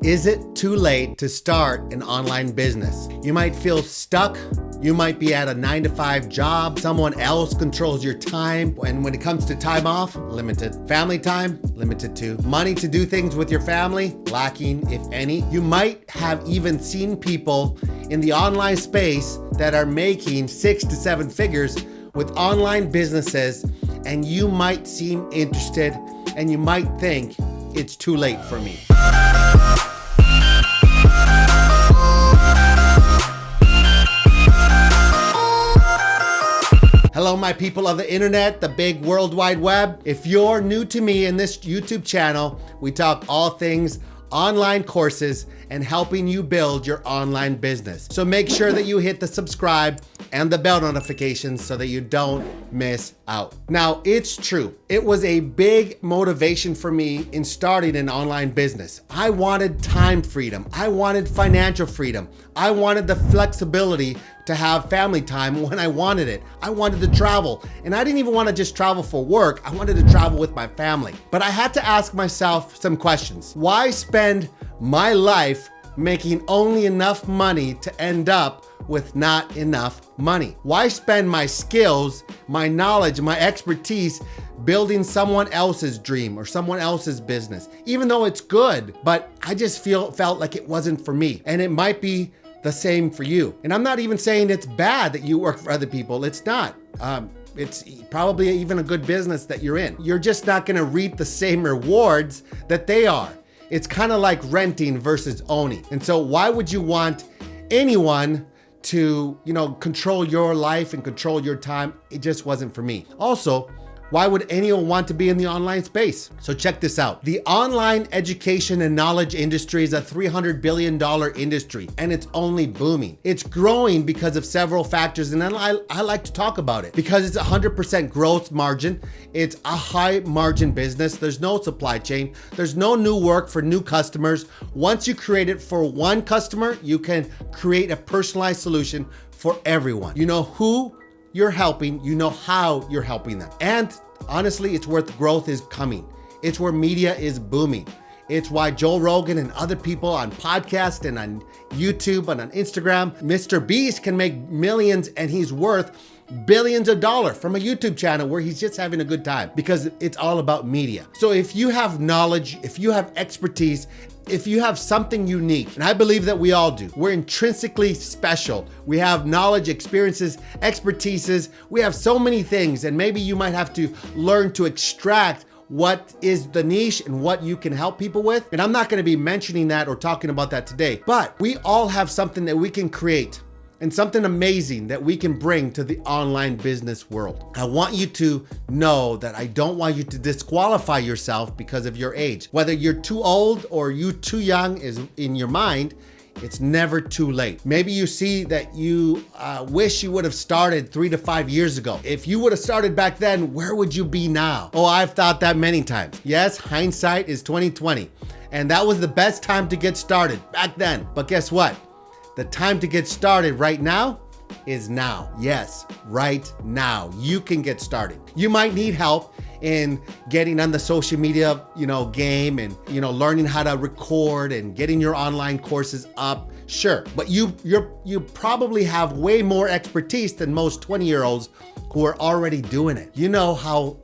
Is it too late to start an online business? You might feel stuck. You might be at a 9-to-5 job. Someone else controls your time. And when it comes to time off, limited. Family time, limited too. Money to do things with your family, lacking, if any. You might have even seen people in the online space that are making 6 to 7 figures with online businesses, and you might seem interested and you might think it's too late for me. Hello, my people of the internet, the big world wide web. If you're new to me in this YouTube channel, we talk all things online courses and helping you build your online business. So make sure that you hit the subscribe and the bell notifications so that you don't miss out. Now, it's true. It was a big motivation for me in starting an online business. I wanted time freedom. I wanted financial freedom. I wanted the flexibility to have family time when I wanted it. I wanted to travel. And I didn't even want to just travel for work. I wanted to travel with my family. But I had to ask myself some questions. Why spend my life making only enough money to end up with not enough money? Why spend my skills, my knowledge, my expertise building someone else's dream or someone else's business? Even though it's good, but I just felt like it wasn't for me. And it might be the same for you. And I'm not even saying it's bad that you work for other people. It's not. It's probably even a good business that you're in. You're just not gonna reap the same rewards that they are. It's kind of like renting versus owning. And so why would you want anyone to, control your life and control your time? It just wasn't for me. Also, why would anyone want to be in the online space? So check this out. The online education and knowledge industry is a $300 billion industry, and it's only booming. It's growing because of several factors, and I like to talk about it because it's 100% growth margin. It's a high margin business. There's no supply chain. There's no new work for new customers. Once you create it for one customer, you can create a personalized solution for everyone. You know who you're helping, you know how you're helping them. And honestly, it's where the growth is coming. It's where media is booming. It's why Joe Rogan and other people on podcasts and on YouTube and on Instagram, Mr. Beast can make millions and he's worth billions of dollars from a YouTube channel where he's just having a good time because it's all about media. So if you have knowledge, if you have expertise, if you have something unique, and I believe that we all do, we're intrinsically special. We have knowledge, experiences, expertises. We have so many things, and maybe you might have to learn to extract what is the niche and what you can help people with. And I'm not going to be mentioning that or talking about that today, but we all have something that we can create and something amazing that we can bring to the online business world. I want you to know that I don't want you to disqualify yourself because of your age. Whether you're too old or you too young is in your mind, it's never too late. Maybe you see that you wish you would have started 3 to 5 years ago. If you would have started back then, where would you be now? Oh, I've thought that many times. Yes, hindsight is 2020. And that was the best time to get started back then. But guess what? The time to get started right now is now. Yes, right now. You can get started. You might need help in getting on the social media, game and, learning how to record and getting your online courses up. Sure, but you probably have way more expertise than most 20-year-olds who are already doing it. You know how,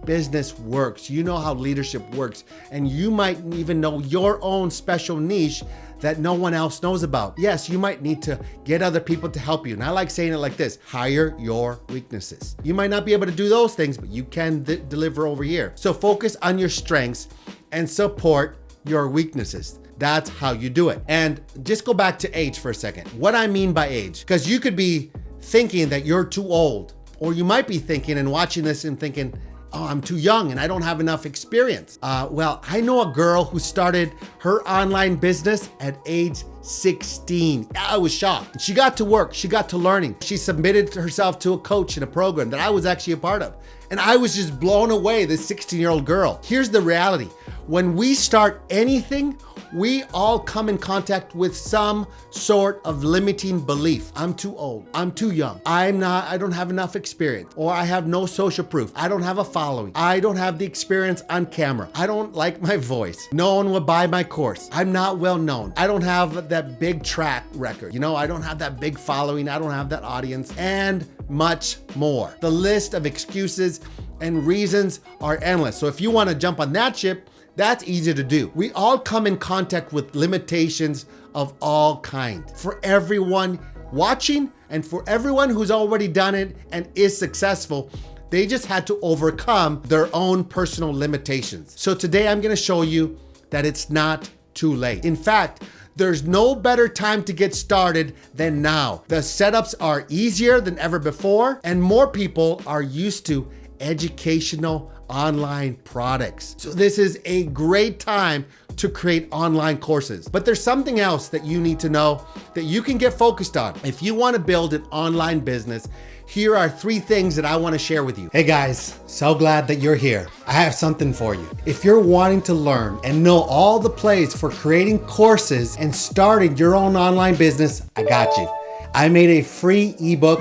business works. You know how leadership works. And you might even know your own special niche that no one else knows about. Yes, you might need to get other people to help you. And I like saying it like this: hire your weaknesses. You might not be able to do those things, but you can deliver over here. So focus on your strengths and support your weaknesses. That's how you do it. And just go back to age for a second. What I mean by age, because you could be thinking that you're too old, or you might be thinking and watching this and thinking, oh, I'm too young and I don't have enough experience. Well, I know a girl who started her online business at age 16. I was shocked. She got to work, she got to learning. She submitted herself to a coach in a program that I was actually a part of. And I was just blown away, this 16-year-old girl. Here's the reality. When we start anything, we all come in contact with some sort of limiting belief. I'm too old. I'm too young. I don't have enough experience, or I have no social proof. I don't have a following. I don't have the experience on camera. I don't like my voice. No one would buy my course. I'm not well known. I don't have that big track record. I don't have that big following. I don't have that audience, and much more. The list of excuses and reasons are endless. So if you want to jump on that ship, that's easy to do. We all come in contact with limitations of all kinds. For everyone watching and for everyone who's already done it and is successful, they just had to overcome their own personal limitations. So today I'm gonna show you that it's not too late. In fact, there's no better time to get started than now. The setups are easier than ever before, and more people are used to educational online products. So this is a great time to create online courses. But there's something else that you need to know that you can get focused on. If you want to build an online business, here are 3 things that I want to share with you. Hey guys, so glad that you're here. I have something for you. If you're wanting to learn and know all the plays for creating courses and starting your own online business, I got you. I made a free ebook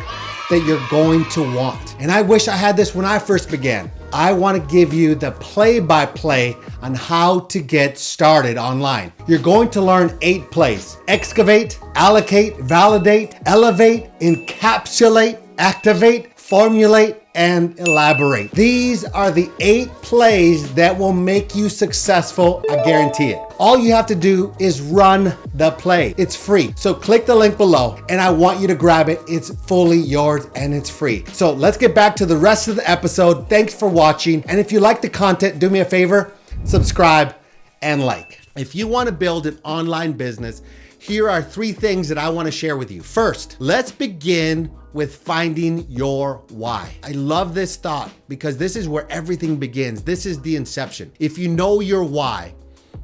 that you're going to want. And I wish I had this when I first began. I want to give you the play-by-play on how to get started online. You're going to learn 8 plays: excavate, allocate, validate, elevate, encapsulate, activate, formulate, and elaborate. These are the 8 plays that will make you successful, I guarantee it. All you have to do is run the play. It's free. So click the link below and I want you to grab it. It's fully yours and it's free. So let's get back to the rest of the episode. Thanks for watching. And if you like the content, do me a favor, subscribe and like. If you want to build an online business, here are 3 things that I want to share with you. First, let's begin with finding your why. I love this thought because this is where everything begins. This is the inception. If you know your why,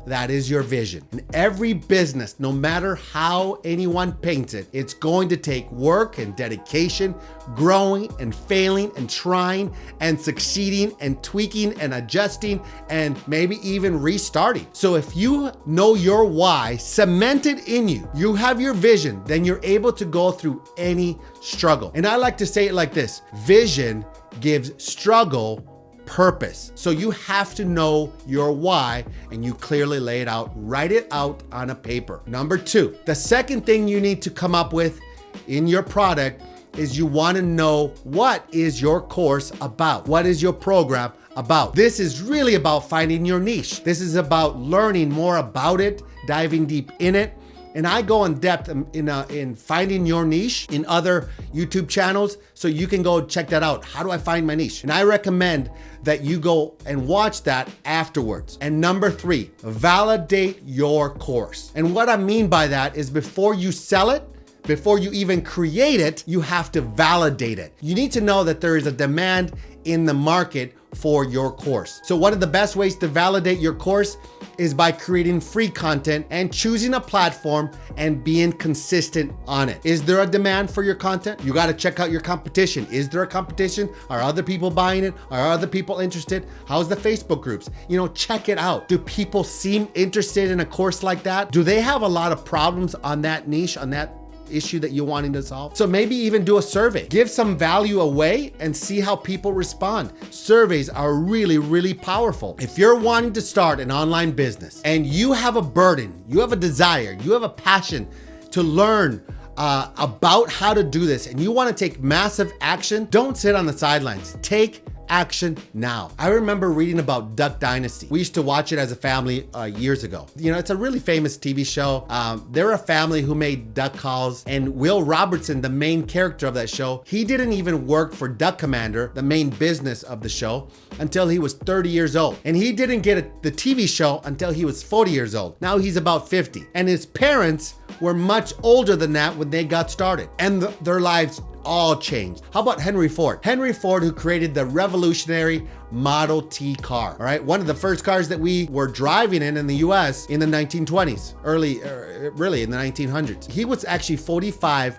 that is your vision. In every business, no matter how anyone paints it, it's going to take work and dedication, growing and failing and trying and succeeding and tweaking and adjusting and maybe even restarting. So if you know your why cemented in you, you have your vision, then you're able to go through any struggle. And I like to say it like this: vision gives struggle purpose. So you have to know your why and you clearly lay it out, write it out on a paper. Number 2, the second thing you need to come up with in your product is you want to know what is your course about? What is your program about? This is really about finding your niche. This is about learning more about it, diving deep in it. And I go in depth in finding your niche in other YouTube channels, so you can go check that out. How do I find my niche? And I recommend that you go and watch that afterwards. And number 3, validate your course. And what I mean by that is before you sell it, before you even create it, you have to validate it. You need to know that there is a demand in the market for your course. So one of the best ways to validate your course is by creating free content and choosing a platform and being consistent on it. Is there a demand for your content? You got to check out your competition. Is there a competition? Are other people buying it? Are other people interested? How's the Facebook groups? Check it out. Do people seem interested in a course like that? Do they have a lot of problems on that niche, on that issue that you're wanting to solve? So maybe even do a survey. Give some value away and see how people respond. Surveys are really, really powerful. If you're wanting to start an online business and you have a burden, you have a desire, you have a passion to learn about how to do this, and you want to take massive action, don't sit on the sidelines. Take action now. I remember reading about Duck Dynasty. We used to watch it as a family years ago. It's a really famous TV show. They're a family who made duck calls, and Will Robertson, the main character of that show, he didn't even work for Duck Commander, the main business of the show, until he was 30 years old. And he didn't get the TV show until he was 40 years old. Now he's about 50. And his parents were much older than that when they got started. And their lives all changed. How about Henry Ford? Henry Ford, who created the revolutionary Model T car, all right? One of the first cars that we were driving in the US in the 1920s, really in the 1900s. He was actually 45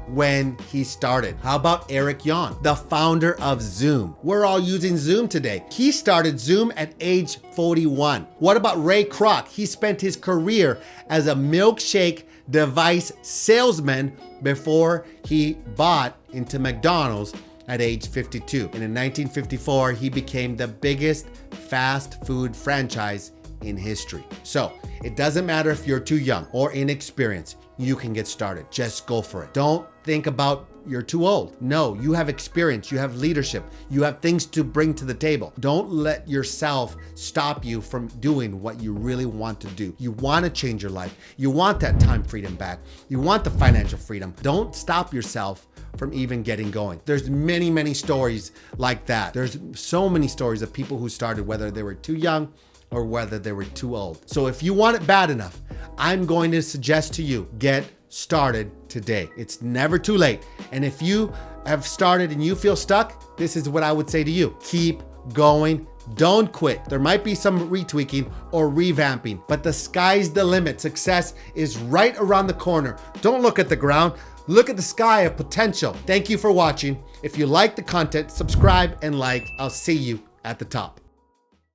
when he started. How about Eric Yuan, the founder of Zoom? We're all using Zoom today. He started Zoom at age 41. What about Ray Kroc? He spent his career as a milkshake device salesman before he bought into McDonald's at age 52. And in 1954, he became the biggest fast food franchise in history. So it doesn't matter if you're too young or inexperienced, you can get started. Just go for it. Don't think about you're too old. No, you have experience, you have leadership, you have things to bring to the table. Don't let yourself stop you from doing what you really want to do. You want to change your life. You want that time freedom back. You want the financial freedom. Don't stop yourself from even getting going. There's many, many stories like that. There's so many stories of people who started, whether they were too young or whether they were too old. So if you want it bad enough, I'm going to suggest to you, get started today. It's never too late. And if you have started and you feel stuck, this is what I would say to you. Keep going. Don't quit. There might be some retweaking or revamping, but the sky's the limit. Success is right around the corner. Don't look at the ground. Look at the sky of potential. Thank you for watching. If you like the content, subscribe and like. I'll see you at the top.